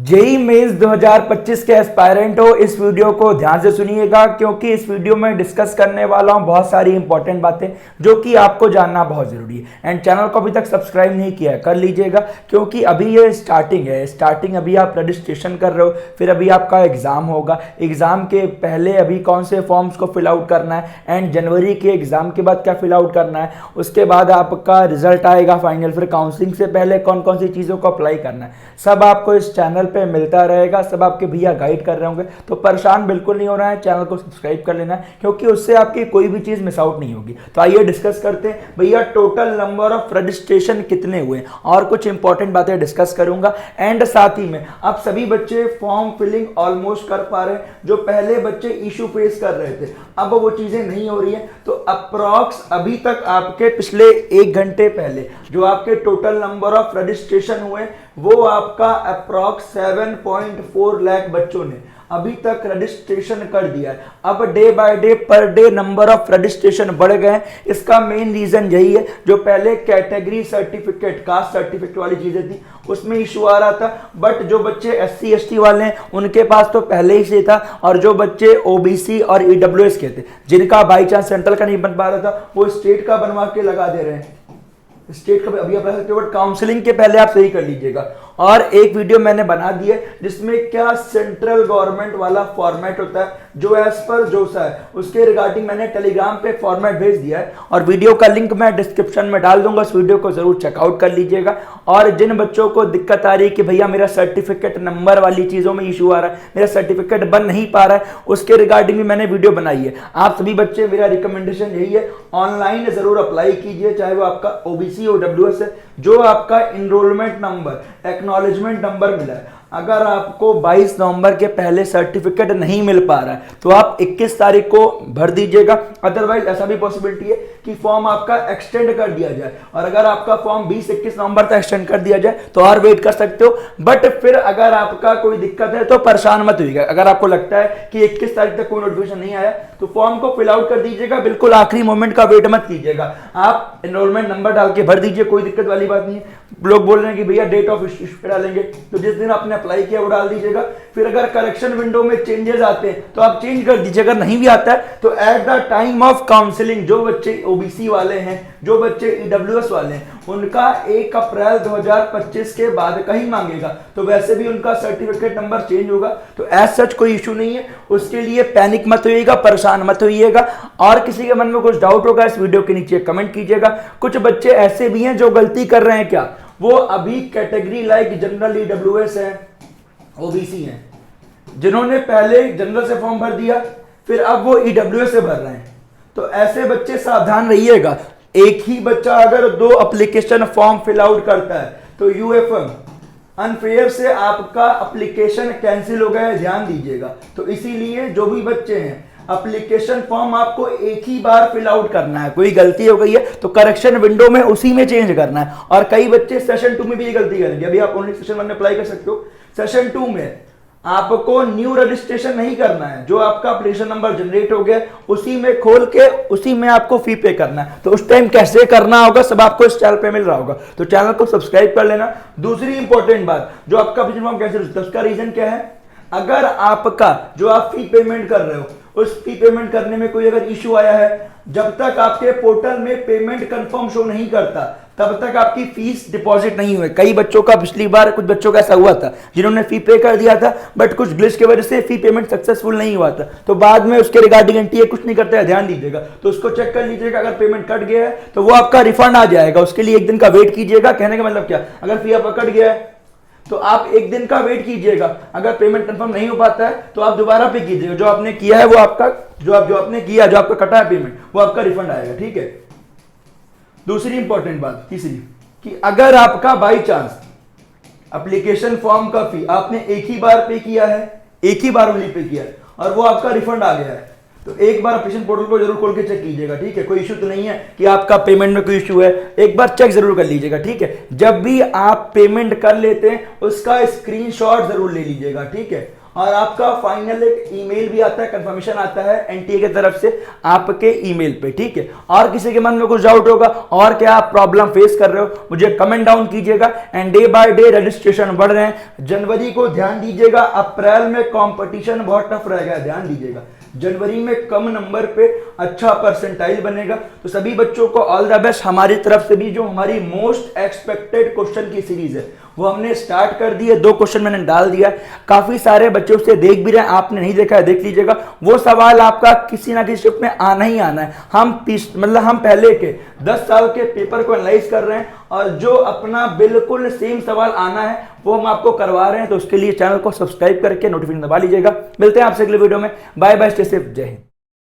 JEE mains 2025 के aspirant हो, इस वीडियो को ध्यान से सुनिएगा क्योंकि इस वीडियो में डिस्कस करने वाला हूं बहुत सारी इंपॉर्टेंट बातें जो कि आपको जानना बहुत जरूरी है। एंड चैनल को अभी तक सब्सक्राइब नहीं किया है, कर लीजिएगा क्योंकि अभी ये स्टार्टिंग है। अभी आप रजिस्ट्रेशन कर रहे हो, फिर अभी आपका एग्जाम होगा। एग्जाम के पहले अभी कौन से फॉर्म्स को फिल आउट करना है, एंड जनवरी के एग्जाम के बाद क्या फिल आउट करना है, उसके बाद आपका रिजल्ट आएगा फाइनल, फिर काउंसलिंग से पहले कौन कौन सी चीज़ों को अप्लाई करना है, सब आपको इस चैनल पे मिलता रहेगा। सब आपके भैया गाइड कर रहे होंगे, तो परेशान बिल्कुल नहीं हो रहा है। चैनल को सब्सक्राइब कर लेना है क्योंकि उससे आपकी कोई भी चीज मिस आउट नहीं होगी। तो आइए डिस्कस करते हैं भैया टोटल नंबर ऑफ रजिस्ट्रेशन कितने हुए और कुछ इंपॉर्टेंट बातें डिस्कस करूंगा। एंड साथ ही में आप सभी बच्चे फॉर्म फिलिंग ऑलमोस्ट कर पा रहे हैं। जो पहले बच्चे इशू फेस कर रहे थे अब वो चीजें नहीं हो रही है। तो अप्रॉक्स अभी तक आपके पिछले 1 घंटे पहले जो आपके टोटल नंबर ऑफ रजिस्ट्रेशन हुए वो आपका अप्रॉक्स 7.4 लाख बच्चों ने अभी तक रजिस्ट्रेशन कर दिया है। अब day by day per day number of registration बढ़ गए। इसका मेन रीजन यही है, जो पहले कैटेगरी सर्टिफिकेट कास्ट सर्टिफिकेट वाली चीजें थी उसमें इशू आ रहा था, बट जो बच्चे SC ST वाले हैं उनके पास तो पहले ही से था, और जो बच्चे OBC और EWS के थे जिनका बाई चांस सेंट्रल का नहीं बन पा रहा था वो स्टेट का बनवा के लगा दे रहे हैं। स्टेट का अभी अप्लाई सकते हो, बट काउंसलिंग के पहले आप सही कर लीजिएगा। और एक वीडियो मैंने बना दी है जिसमें क्या सेंट्रल गवर्नमेंट वाला फॉर्मेट होता है जो एज पर जोसा है, उसके रिगार्डिंग मैंने टेलीग्राम पे फॉर्मेट भेज दिया है और वीडियो का लिंक मैं डिस्क्रिप्शन में डाल दूंगा। उस वीडियो को जरूर चेकआउट कर लीजिएगा। और जिन बच्चों को दिक्कत आ रही है कि भैया मेरा सर्टिफिकेट नंबर वाली चीजों में इशू आ रहा है, मेरा सर्टिफिकेट बन नहीं पा रहा है, उसके रिगार्डिंग भी मैंने वीडियो बनाई है। आप सभी बच्चे, मेरा रिकमेंडेशन यही है, ऑनलाइन जरूर अप्लाई कीजिए, चाहे वो आपका OBC OWS है। जो आपका इनरोलमेंट नंबर एक्नॉलेजमेंट नंबर मिला है, अगर आपको 22 नवंबर के पहले सर्टिफिकेट नहीं मिल पा रहा है तो आप 21 तारीख को भर दीजिएगा। अदरवाइज ऐसा भी पॉसिबिलिटी है कि फॉर्म आपका एक्सटेंड कर दिया जाए, और अगर आपका फॉर्म 20-21 नवंबर तक एक्सटेंड कर दिया जाए तो और वेट कर सकते हो। बट फिर अगर आपका कोई दिक्कत है तो परेशान मत होइएगा। अगर आपको लगता है कि 21 तारीख तक कोई नोटिफिकेशन नहीं आया तो फॉर्म को फिल आउट कर दीजिएगा, बिल्कुल आखिरी मोमेंट का वेट मत कीजिएगा। आप एनरोलमेंट नंबर डाल के भर दीजिए, कोई दिक्कत वाली बात नहीं है। लोग बोल रहे हैं कि भैया डेट ऑफ इश्यू पे डालेंगे, तो जिस दिन आपने अप्लाई किया वो डाल दीजिएगा। फिर अगर करेक्शन विंडो में चेंजेस आते हैं तो आप चेंज कर दीजिएगा, नहीं भी आता है तो at the time of counselling जो बच्चे OBC वाले हैं, जो बच्चे EWS वाले हैं, उनका 1 अप्रैल 2025 के बाद का ही मांगेगा, तो वैसे भी उनका सर्टिफिकेट नंबर चेंज होगा। तो एज सच कोई इशू नहीं है, उसके लिए पैनिक मत होइएगा, परेशान मत होइएगा। और किसी के मन में कुछ डाउट होगा इस वीडियो के नीचे कमेंट कीजिएगा। कुछ बच्चे ऐसे भी हैं जो गलती कर रहे हैं, क्या वो अभी कैटेगरी लाइक जनरल EWS है, OBC है, जिन्होंने पहले जनरल से फॉर्म भर दिया फिर अब वो EWS से भर रहे हैं। तो ऐसे बच्चे सावधान रहिएगा। एक ही बच्चा अगर 2 एप्लीकेशन फॉर्म फिल आउट करता है तो UFM अनफेयर से आपका एप्लीकेशन कैंसिल हो गया है, ध्यान दीजिएगा। तो इसीलिए जो भी बच्चे हैं एप्लीकेशन फॉर्म आपको एक ही बार फिल आउट करना है। कोई गलती हो गई है तो करेक्शन विंडो में उसी में चेंज करना है। और कई बच्चे सेशन 2 में भी ये गलती करेंगे। अभी आप ओनली सेशन 1 में अप्लाई कर सकते हो, सेशन 2 में आपको न्यू रजिस्ट्रेशन नहीं करना है। जो आपका एप्लीकेशन नंबर जनरेट हो गया उसी में खोल के उसी में आपको फी पे करना है। तो उस टाइम कैसे करना होगा सब आपको इस चैनल पे मिल रहा होगा, तो चैनल को सब्सक्राइब कर लेना। दूसरी इंपॉर्टेंट बात, जो आपका एप्लीकेशन फॉर्म कैंसिल होता है उसका रीजन क्या है? अगर आपका जो आप फी पेमेंट कर रहे हो उस फी पेमेंट करने में कोई अगर इशू आया है, जब तक आपके पोर्टल में पेमेंट कंफर्म शो नहीं करता तब तक आपकी फीस डिपॉजिट नहीं हुई। कई बच्चों का पिछली बार कुछ बच्चों का ऐसा हुआ था जिन्होंने फी पे कर दिया था बट कुछ ग्लिच की वजह से फी पेमेंट सक्सेसफुल नहीं हुआ था, तो बाद में उसके रिगार्डिंग NTA कुछ नहीं करता है, ध्यान दीजिएगा। तो उसको चेक कर लीजिएगा, अगर पेमेंट कट गया है तो वो आपका रिफंड आ जाएगा। उसके लिए 1 दिन का वेट कीजिएगा। कहने का मतलब क्या, अगर फी आपका कट गया है तो आप 1 दिन का वेट कीजिएगा। अगर पेमेंट कंफर्म नहीं हो पाता है तो आप दोबारा पे कीजिएगा। जो आपने किया है वो आपका जो आपने किया, जो आपका कटा है पेमेंट, वो आपका रिफंड आएगा, ठीक है। दूसरी इंपॉर्टेंट बात, तीसरी, कि अगर आपका बाई चांस एप्लीकेशन फॉर्म का फी आपने एक ही बार पे किया है, एक ही बार ओनली पे किया है और वो आपका रिफंड आ गया है, तो एक बार एप्लीकेशन पोर्टल को जरूर खोल के चेक कीजिएगा, ठीक है। कोई इशू तो नहीं है कि आपका पेमेंट में कोई इशू है, एक बार चेक जरूर कर लीजिएगा, ठीक है। जब भी आप पेमेंट कर लेते हैं उसका स्क्रीनशॉट जरूर ले लीजिएगा, ठीक है। और आपका फाइनल एक ईमेल भी आता है, कंफर्मेशन आता है एनटीए की तरफ से आपके ईमेल पे, ठीक है। और किसी के मन में कुछ डाउट होगा और क्या आप प्रॉब्लम फेस कर रहे हो, मुझे कमेंट डाउन कीजिएगा। And day by day registration बढ़ रहे हैं। जनवरी को ध्यान दीजिएगा, अप्रैल में कंपटीशन बहुत टफ रहेगा, ध्यान दीजिएगा। जनवरी में कम नंबर पे अच्छा परसेंटाइल बनेगा। तो सभी बच्चों को ऑल द बेस्ट। हमारी तरफ से भी जो हमारी मोस्ट एक्सपेक्टेड क्वेश्चन की सीरीज है वो हमने स्टार्ट कर दी है। 2 क्वेश्चन मैंने डाल दिया, काफी सारे बच्चे उसे देख भी रहे हैं, आपने नहीं देखा है देख लीजिएगा। वो सवाल आपका किसी ना किसी शिफ्ट में आना ही आना है। हम पहले के 10 साल के पेपर को एनालाइज कर रहे हैं और जो अपना बिल्कुल सेम सवाल आना है वो हम आपको करवा रहे हैं। तो उसके लिए चैनल को सब्सक्राइब करके नोटिफिकेशन दबा लीजिएगा। मिलते हैं आपसे अगले वीडियो में। बाय बाय, स्टे सेफ, जय हिंद।